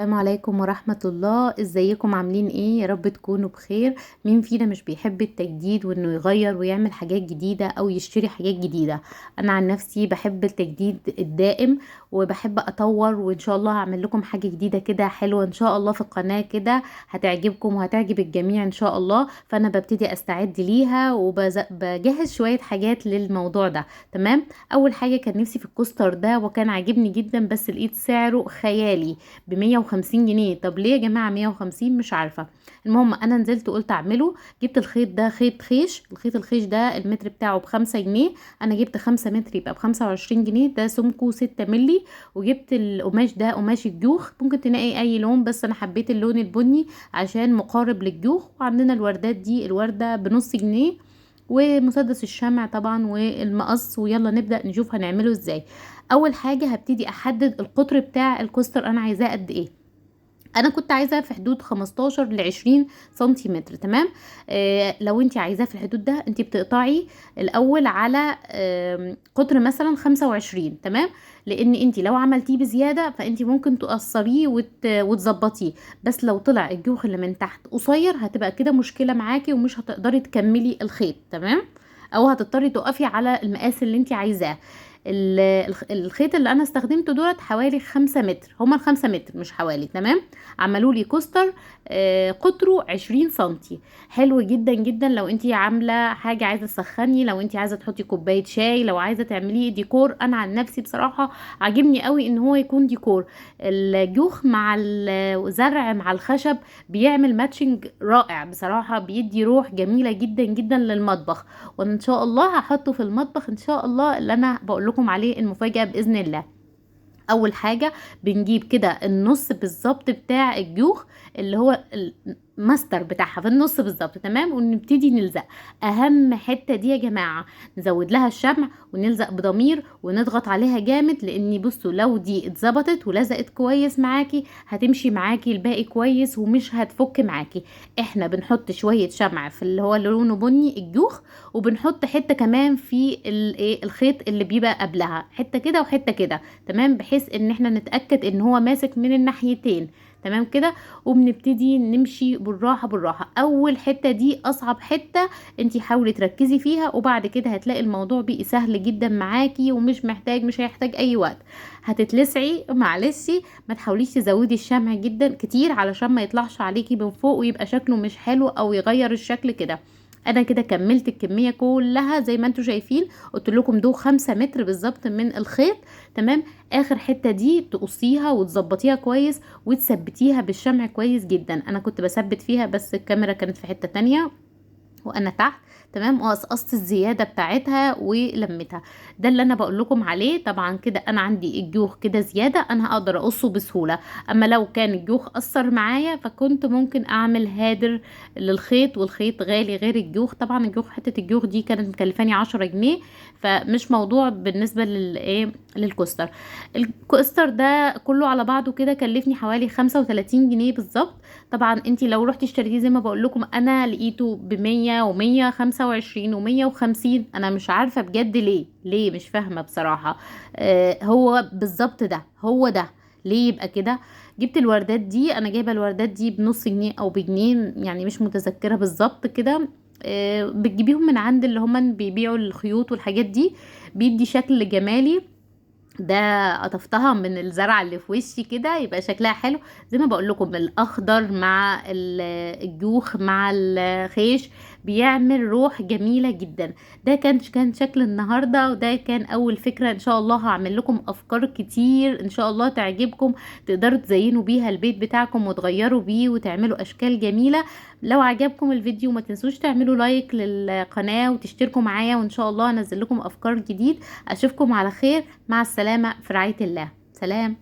السلام عليكم ورحمة الله. ازيكم عاملين ايه؟ يا رب تكونوا بخير. مين فينا مش بيحب التجديد وانه يغير ويعمل حاجات جديدة او يشتري حاجات جديدة؟ انا عن نفسي بحب التجديد الدائم وبحب اطور، وان شاء الله هعمل لكم حاجة جديدة كده حلوة ان شاء الله في القناة كده هتعجبكم وهتعجب الجميع ان شاء الله. فانا ببتدي استعد ليها وبجهز شوية حاجات للموضوع ده. تمام. اول حاجة كان نفسي في الكوستر ده وكان عاجبني جدا، بس لقيت سعره خيالي ب150 جنيه. طب ليه يا جماعة 150؟ مش عارفة. المهم انا نزلت وقلت اعمله. جبت الخيط ده خيط خيش، الخيط الخيش ده المتر بتاعه ب5 جنيه. انا جبت 5 متر يبقى ب25 جنيه، ده سمكه 6 ملي. وجبت القماش ده قماش الجوخ، ممكن تلاقي اي لون بس انا حبيت اللون البني عشان مقارب للجوخ. وعندنا الوردات دي، الوردة بنص جنيه. ومسدس الشمع طبعا والمقص. ويلا نبدأ نشوف هنعمله ازاي. اول حاجة هبتدي احدد القطر بتاع الكوستر انا عايزاه قد ايه. انا كنت عايزاه في حدود 15 ل 20 سنتيمتر. تمام. لو انت عايزاه في الحدود ده انت بتقطعي الاول على قطر مثلا 25. تمام. لان انت لو عملتيه بزياده فانت ممكن تقصريه وتظبطيه. بس لو طلع الجوخ اللي من تحت قصير هتبقى كده مشكله معاكي ومش هتقدري تكملي الخيط. تمام. او هتضطري تقفي على المقاس اللي انت عايزاه. الخيط اللي انا استخدمته دولت حوالي 5 متر، هما ال5 متر مش حوالي. تمام. عملوا لي كوستر قطره 20 سنتي. حلو جدا جدا لو انتي عامله حاجه عايزه تسخني، لو انتي عايزه تحطي كوبايه شاي، لو عايزه تعمليه ديكور. انا عن نفسي بصراحه عاجبني قوي ان هو يكون ديكور. الجوخ مع الزرع مع الخشب بيعمل ماتشنج رائع بصراحه، بيدي روح جميله جدا جدا للمطبخ. وان شاء الله هحطه في المطبخ ان شاء الله اللي انا بقول لكم عليه المفاجاه باذن الله. اول حاجه بنجيب كده النص بالظبط بتاع الجوخ، اللي هو الماستر بتاعها في النص بالظبط. تمام. ونبتدي نلزق. اهم حته دي يا جماعه، نزود لها الشمع ونلزق بضمير ونضغط عليها جامد، لان بصوا لو دي اتظبطت ولزقت كويس معاكي هتمشي معاكي الباقي كويس ومش هتفك معاكي. احنا بنحط شويه شمع في اللي هو لونه بني الجوخ، وبنحط حته كمان في الخيط اللي بيبقى قبلها، حته كده وحته كده. تمام. بحيث ان احنا نتأكد ان هو ماسك من الناحيتين. تمام كده. وبنبتدي نمشي بالراحة بالراحة. اول حتة دي اصعب حتة، انتي حاولي تركزي فيها وبعد كده هتلاقي الموضوع بقى سهل جدا معاكي ومش مش هيحتاج اي وقت. هتتلسعي معلش. ما تحاوليش تزودي الشمع جدا كتير علشان ما يطلعش عليكي من فوق ويبقى شكله مش حلو او يغير الشكل كده. انا كده كملت الكمية كلها زي ما انتوا شايفين. قلت لكم دول 5 متر بالظبط من الخيط. تمام. اخر حتة دي تقصيها وتظبطيها كويس وتثبتيها بالشمع كويس جدا. انا كنت بثبت فيها بس الكاميرا كانت في حتة تانية وانا تحت. تمام. وقصقصت الزياده بتاعتها ولمتها. ده اللي انا بقول لكم عليه. طبعا كده انا عندي الجوخ كده زياده انا هقدر اقصه بسهوله. اما لو كان الجوخ قصر معايا فكنت ممكن اعمل هادر للخيط، والخيط غالي غير الجوخ. طبعا الجوخ حته الجوخ دي كانت مكلفاني 10 جنيه، فمش موضوع بالنسبه للايه للكوستر. الكوستر ده كله على بعضه كده كلفني حوالي 35 جنيه بالظبط. طبعا انتي لو رحتي اشتريتيه زي ما بقول لكم انا لقيته ب100 و125 و150. انا مش عارفه بجد ليه مش فاهمه بصراحه. هو بالظبط ده هو ده. ليه يبقى كده؟ جبت الوردات دي، انا جايبه الوردات دي بنص جنيه او بجنيه يعني مش متذكره بالظبط كده. بتجيبيهم من عند اللي هما بيبيعوا الخيوط والحاجات دي. بيدي شكل جمالي. ده قطفتها من الزرعه اللي في وشي كده يبقى شكلها حلو. زي ما بقول لكم الاخضر مع الجوخ مع الخيش بيعمل روح جميله جدا. ده كان شكل النهارده، وده كان اول فكره. ان شاء الله هعمل لكم افكار كتير ان شاء الله تعجبكم، تقدروا تزينوا بيها البيت بتاعكم وتغيروا بيه وتعملوا اشكال جميله. لو عجبكم الفيديو ما تنسوش تعملوا لايك للقناه وتشتركوا معايا، وان شاء الله انزل لكم افكار جديد. اشوفكم على خير. مع السلامة في رعاية الله. سلام.